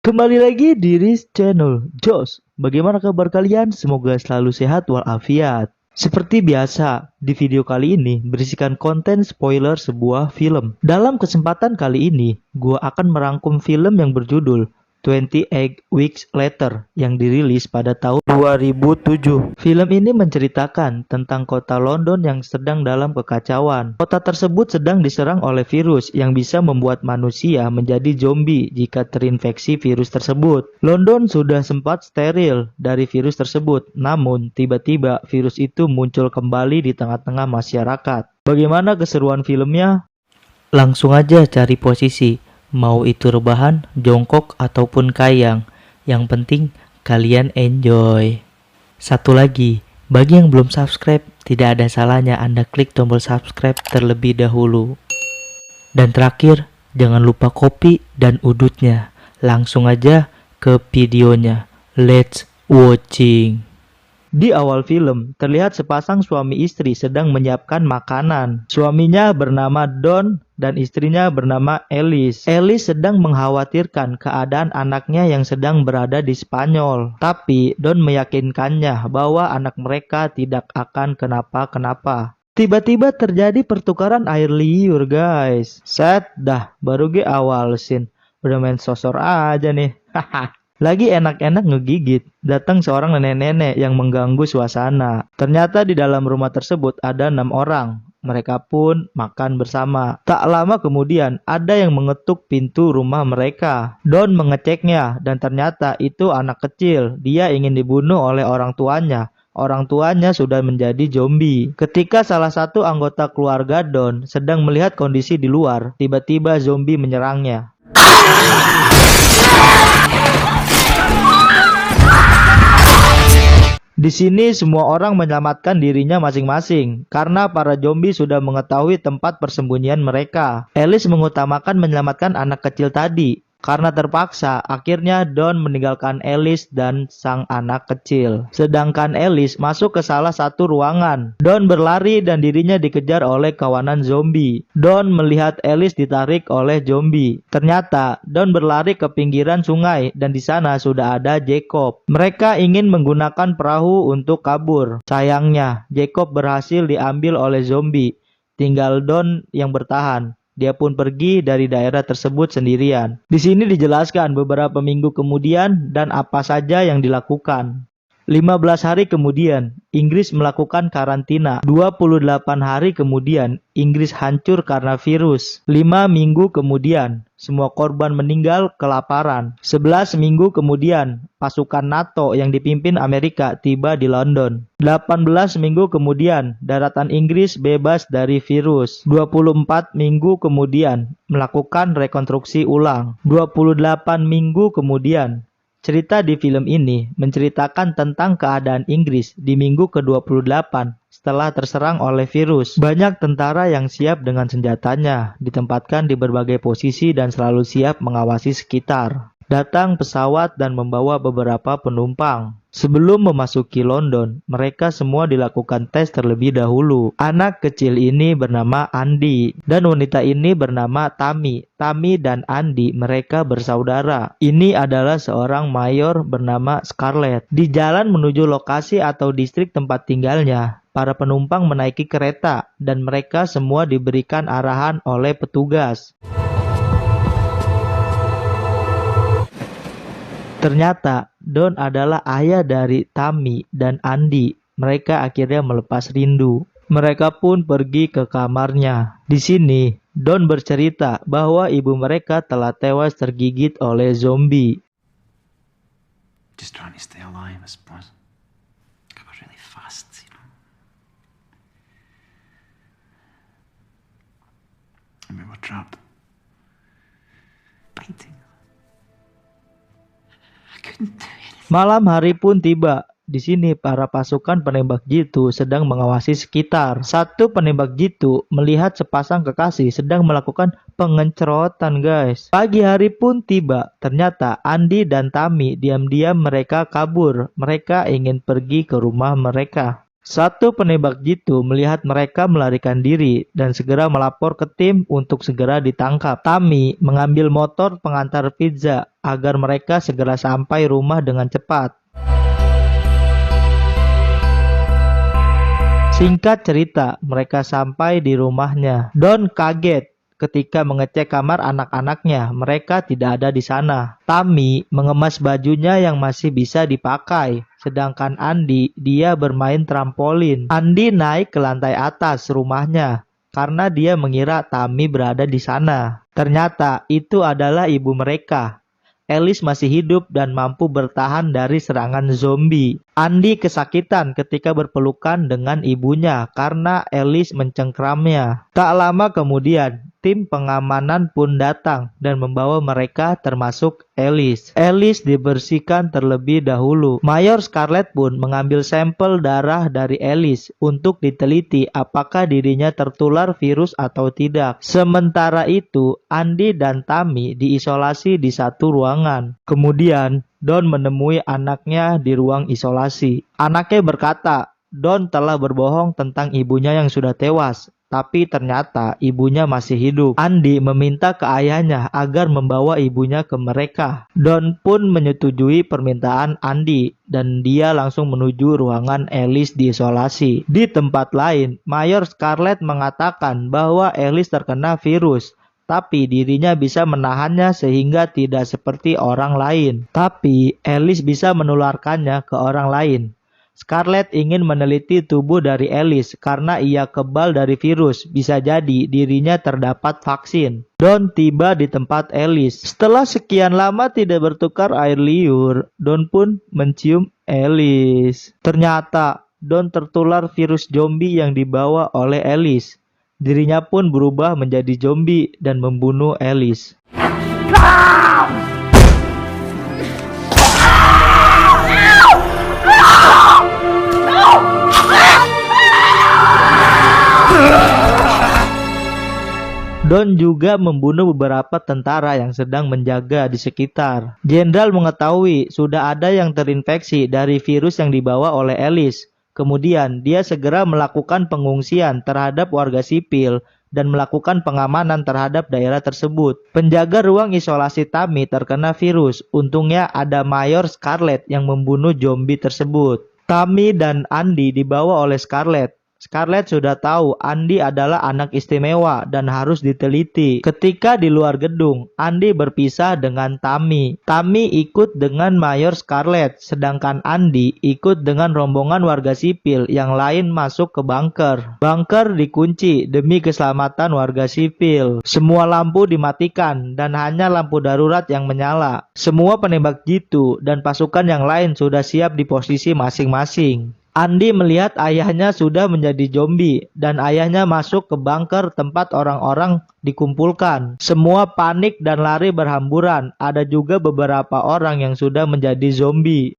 Kembali lagi di Riz Channel Jos. Bagaimana kabar kalian? Semoga selalu sehat walafiat. Seperti biasa, di video kali ini berisikan konten spoiler sebuah film. Dalam kesempatan kali ini, gua akan merangkum film yang berjudul 28 Weeks Later yang dirilis pada tahun 2007. Film ini menceritakan tentang kota London yang sedang dalam kekacauan. Kota tersebut sedang diserang oleh virus yang bisa membuat manusia menjadi zombie jika terinfeksi virus tersebut. London sudah sempat steril dari virus tersebut, namun tiba-tiba virus itu muncul kembali di tengah-tengah masyarakat. Bagaimana keseruan filmnya? Langsung aja cari posisi, mau itu rebahan, jongkok, ataupun kayang. Yang penting kalian enjoy. Satu lagi, bagi yang belum subscribe, tidak ada salahnya Anda klik tombol subscribe terlebih dahulu. Dan terakhir, jangan lupa kopi dan udutnya. Langsung aja ke videonya. Let's watching. Di awal film, terlihat sepasang suami istri sedang menyiapkan makanan. Suaminya bernama Don dan istrinya bernama Alice. Alice sedang mengkhawatirkan keadaan anaknya yang sedang berada di Spanyol. Tapi Don meyakinkannya bahwa anak mereka tidak akan kenapa-kenapa. Tiba-tiba terjadi pertukaran air liur, guys. Set dah, baru ge awal scene. Udah main sosor aja nih. Haha. Lagi enak-enak ngegigit, datang seorang nenek-nenek yang mengganggu suasana. Ternyata di dalam rumah tersebut ada 6 orang. Mereka pun makan bersama. Tak lama kemudian, ada yang mengetuk pintu rumah mereka. Don mengeceknya, dan ternyata itu anak kecil. Dia ingin dibunuh oleh orang tuanya. Orang tuanya sudah menjadi zombie. Ketika salah satu anggota keluarga Don sedang melihat kondisi di luar, tiba-tiba zombie menyerangnya. Di sini semua orang menyelamatkan dirinya masing-masing karena para zombie sudah mengetahui tempat persembunyian mereka. Alice mengutamakan menyelamatkan anak kecil tadi. Karena terpaksa, akhirnya Don meninggalkan Alice dan sang anak kecil. Sedangkan Alice masuk ke salah satu ruangan. Don berlari dan dirinya dikejar oleh kawanan zombie. Don melihat Alice ditarik oleh zombie. Ternyata Don berlari ke pinggiran sungai dan di sana sudah ada Jacob. Mereka ingin menggunakan perahu untuk kabur. Sayangnya, Jacob berhasil diambil oleh zombie. Tinggal Don yang bertahan. Dia pun pergi dari daerah tersebut sendirian. Di sini dijelaskan beberapa minggu kemudian dan apa saja yang dilakukan. 15 hari kemudian, Inggris melakukan karantina. 28 hari kemudian, Inggris hancur karena virus. 5 minggu kemudian, semua korban meninggal kelaparan. 11 minggu kemudian, pasukan NATO yang dipimpin Amerika tiba di London. 18 minggu kemudian, daratan Inggris bebas dari virus. 24 minggu kemudian, melakukan rekonstruksi ulang. 28 minggu kemudian, cerita di film ini menceritakan tentang keadaan Inggris di minggu ke-28 setelah terserang oleh virus. Banyak tentara yang siap dengan senjatanya, ditempatkan di berbagai posisi dan selalu siap mengawasi sekitar. Datang pesawat dan membawa beberapa penumpang. Sebelum memasuki London, mereka semua dilakukan tes terlebih dahulu. Anak kecil ini bernama Andy dan wanita ini bernama Tammy. Tammy dan Andy mereka bersaudara. Ini adalah seorang mayor bernama Scarlett. Di jalan menuju lokasi atau distrik tempat tinggalnya, para penumpang menaiki kereta dan mereka semua diberikan arahan oleh petugas. Ternyata Don adalah ayah dari Tammy dan Andy. Mereka akhirnya melepas rindu. Mereka pun pergi ke kamarnya. Di sini, Don bercerita bahwa ibu mereka telah tewas tergigit oleh zombie. Just trying to stay alive, I suppose. Got really fast, you know. And we were trapped. Biting. Malam hari pun tiba. Di sini para pasukan penembak jitu sedang mengawasi sekitar. Satu penembak jitu melihat sepasang kekasih sedang melakukan pengencerotan, guys. Pagi hari pun tiba. Ternyata Andy dan Tammy diam-diam mereka kabur. Mereka ingin pergi ke rumah mereka. Satu penembak jitu melihat mereka melarikan diri dan segera melapor ke tim untuk segera ditangkap. Tammy mengambil motor pengantar pizza agar mereka segera sampai rumah dengan cepat. Singkat cerita, mereka sampai di rumahnya. Don kaget ketika mengecek kamar anak-anaknya. Mereka tidak ada di sana. Tammy mengemas bajunya yang masih bisa dipakai. Sedangkan Andy, dia bermain trampolin. Andy naik ke lantai atas rumahnya karena dia mengira Tammy berada di sana. Ternyata itu adalah ibu mereka. Alice masih hidup dan mampu bertahan dari serangan zombie. Andy kesakitan ketika berpelukan dengan ibunya karena Alice mencengkramnya. Tak lama kemudian, tim pengamanan pun datang dan membawa mereka termasuk Alice. Alice dibersihkan terlebih dahulu. Mayor Scarlet pun mengambil sampel darah dari Alice untuk diteliti apakah dirinya tertular virus atau tidak. Sementara itu, Andy dan Tammy diisolasi di satu ruangan. Kemudian, Don menemui anaknya di ruang isolasi. Anaknya berkata, Don telah berbohong tentang ibunya yang sudah tewas. Tapi ternyata ibunya masih hidup. Andy meminta ke ayahnya agar membawa ibunya ke mereka. Don pun menyetujui permintaan Andy dan dia langsung menuju ruangan Alice diisolasi. Di tempat lain, Mayor Scarlet mengatakan bahwa Alice terkena virus. Tapi dirinya bisa menahannya sehingga tidak seperti orang lain. Tapi Alice bisa menularkannya ke orang lain. Scarlet ingin meneliti tubuh dari Alice karena ia kebal dari virus. Bisa jadi dirinya terdapat vaksin. Don tiba di tempat Alice. Setelah sekian lama tidak bertukar air liur, Don pun mencium Alice. Ternyata Don tertular virus zombie yang dibawa oleh Alice. Dirinya pun berubah menjadi zombie dan membunuh Alice. Don juga membunuh beberapa tentara yang sedang menjaga di sekitar. Jenderal mengetahui sudah ada yang terinfeksi dari virus yang dibawa oleh Alice. Kemudian dia segera melakukan pengungsian terhadap warga sipil dan melakukan pengamanan terhadap daerah tersebut. Penjaga ruang isolasi Tammy terkena virus. Untungnya ada Mayor Scarlet yang membunuh zombie tersebut. Tammy dan Andy dibawa oleh Scarlet. Scarlet sudah tahu Andy adalah anak istimewa dan harus diteliti. Ketika di luar gedung, Andy berpisah dengan Tammy. Tammy ikut dengan Mayor Scarlet, sedangkan Andy ikut dengan rombongan warga sipil yang lain masuk ke bunker. Bunker dikunci demi keselamatan warga sipil. Semua lampu dimatikan dan hanya lampu darurat yang menyala. Semua penembak jitu dan pasukan yang lain sudah siap di posisi masing-masing. Andy melihat ayahnya sudah menjadi zombie dan ayahnya masuk ke bunker tempat orang-orang dikumpulkan. Semua panik dan lari berhamburan. Ada juga beberapa orang yang sudah menjadi zombie.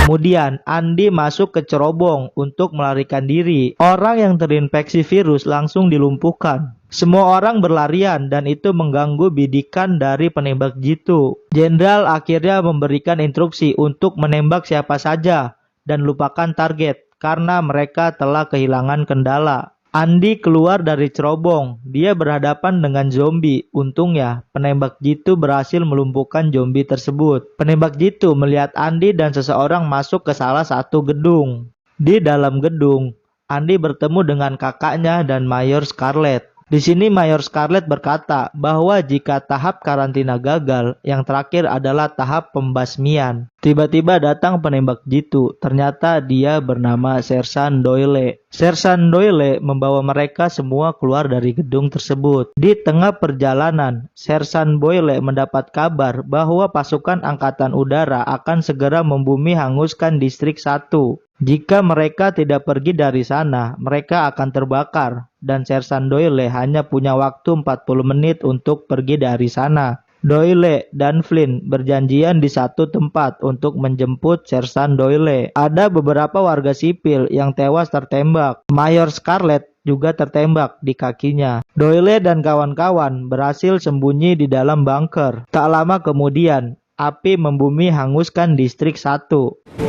Kemudian Andy masuk ke cerobong untuk melarikan diri. Orang yang terinfeksi virus langsung dilumpuhkan. Semua orang berlarian dan itu mengganggu bidikan dari penembak jitu. Jenderal akhirnya memberikan instruksi untuk menembak siapa saja dan lupakan target karena mereka telah kehilangan kendala. Andy keluar dari cerobong. Dia berhadapan dengan zombie. Untungnya, penembak jitu berhasil melumpuhkan zombie tersebut. Penembak jitu melihat Andy dan seseorang masuk ke salah satu gedung. Di dalam gedung, Andy bertemu dengan kakaknya dan Mayor Scarlet. Di sini Mayor Scarlet berkata bahwa jika tahap karantina gagal, yang terakhir adalah tahap pembasmian. Tiba-tiba datang penembak jitu. Ternyata dia bernama Sersan Doyle. Sersan Doyle membawa mereka semua keluar dari gedung tersebut. Di tengah perjalanan, Sersan Doyle mendapat kabar bahwa pasukan angkatan udara akan segera membumi hanguskan distrik 1. Jika mereka tidak pergi dari sana, mereka akan terbakar. Dan Sersan Doyle hanya punya waktu 40 menit untuk pergi dari sana. Doyle dan Flynn berjanjian di satu tempat untuk menjemput Sersan Doyle. Ada beberapa warga sipil yang tewas tertembak. Mayor Scarlet juga tertembak di kakinya. Doyle dan kawan-kawan berhasil sembunyi di dalam bunker. Tak lama kemudian, api membumi hanguskan distrik 1.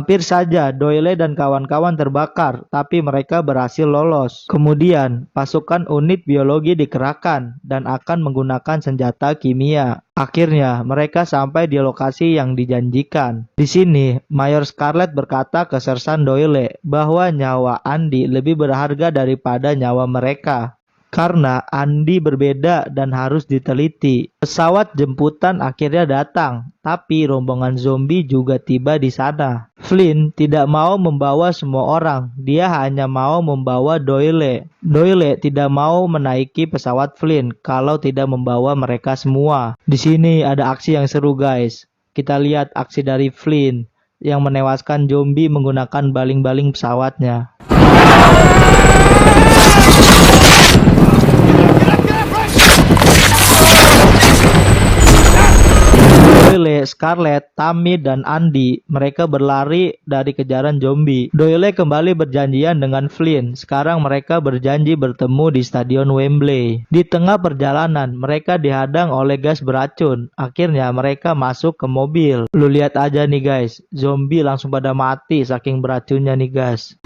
Hampir saja Doyle dan kawan-kawan terbakar, tapi mereka berhasil lolos. Kemudian, pasukan unit biologi dikerahkan dan akan menggunakan senjata kimia. Akhirnya, mereka sampai di lokasi yang dijanjikan. Di sini, Mayor Scarlet berkata ke Sersan Doyle bahwa nyawa Andy lebih berharga daripada nyawa mereka. Karena Andy berbeda dan harus diteliti. Pesawat jemputan akhirnya datang, tapi rombongan zombie juga tiba di sana. Flynn tidak mau membawa semua orang, dia hanya mau membawa Doyle. Doyle tidak mau menaiki pesawat Flynn kalau tidak membawa mereka semua. Di sini ada aksi yang seru guys. Kita lihat aksi dari Flynn yang menewaskan zombie menggunakan baling-baling pesawatnya. Doyle, Scarlet, Tammy, dan Andy, mereka berlari dari kejaran zombie. Doyle kembali berjanjian dengan Flynn. Sekarang mereka berjanji bertemu di Stadion Wembley. Di tengah perjalanan, mereka dihadang oleh gas beracun. Akhirnya mereka masuk ke mobil. Lu lihat aja nih guys, zombie langsung pada mati saking beracunnya nih guys.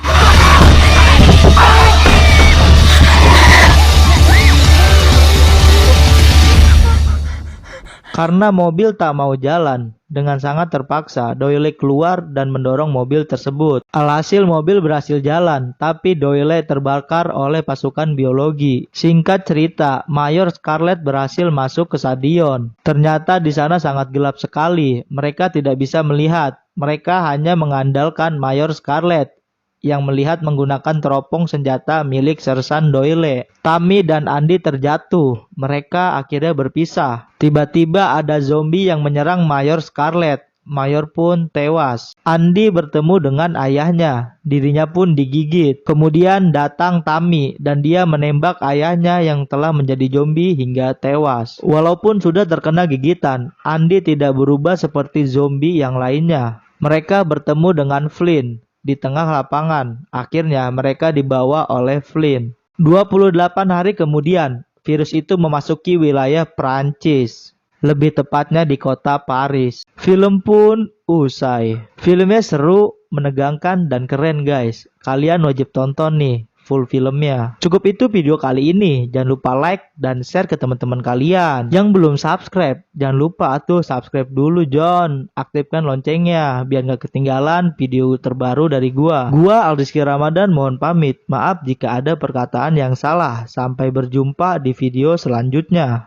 Karena mobil tak mau jalan, dengan sangat terpaksa Doyle keluar dan mendorong mobil tersebut. Alhasil mobil berhasil jalan, tapi Doyle terbakar oleh pasukan biologi. Singkat cerita, Mayor Scarlet berhasil masuk ke stadion. Ternyata di sana sangat gelap sekali, mereka tidak bisa melihat. Mereka hanya mengandalkan Mayor Scarlet yang melihat menggunakan teropong senjata milik Sersan Doyle. Tammy dan Andy terjatuh. Mereka akhirnya berpisah. Tiba-tiba ada zombie yang menyerang Mayor Scarlet. Mayor pun tewas. Andy bertemu dengan ayahnya. Dirinya pun digigit. Kemudian datang Tammy dan dia menembak ayahnya yang telah menjadi zombie hingga tewas. Walaupun sudah terkena gigitan, Andy tidak berubah seperti zombie yang lainnya. Mereka bertemu dengan Flynn di tengah lapangan. Akhirnya mereka dibawa oleh Flynn. 28 hari kemudian, virus itu memasuki wilayah Prancis. Lebih tepatnya di kota Paris. Film pun usai. Filmnya seru, menegangkan, dan keren guys. Kalian wajib tonton nih full filmnya. Cukup itu video kali ini. Jangan lupa like dan share ke teman-teman kalian. Yang belum subscribe, jangan lupa atuh subscribe dulu John. Aktifkan loncengnya biar gak ketinggalan video terbaru dari gua. Gua Aldriski Ramadan mohon pamit. Maaf jika ada perkataan yang salah. Sampai berjumpa di video selanjutnya.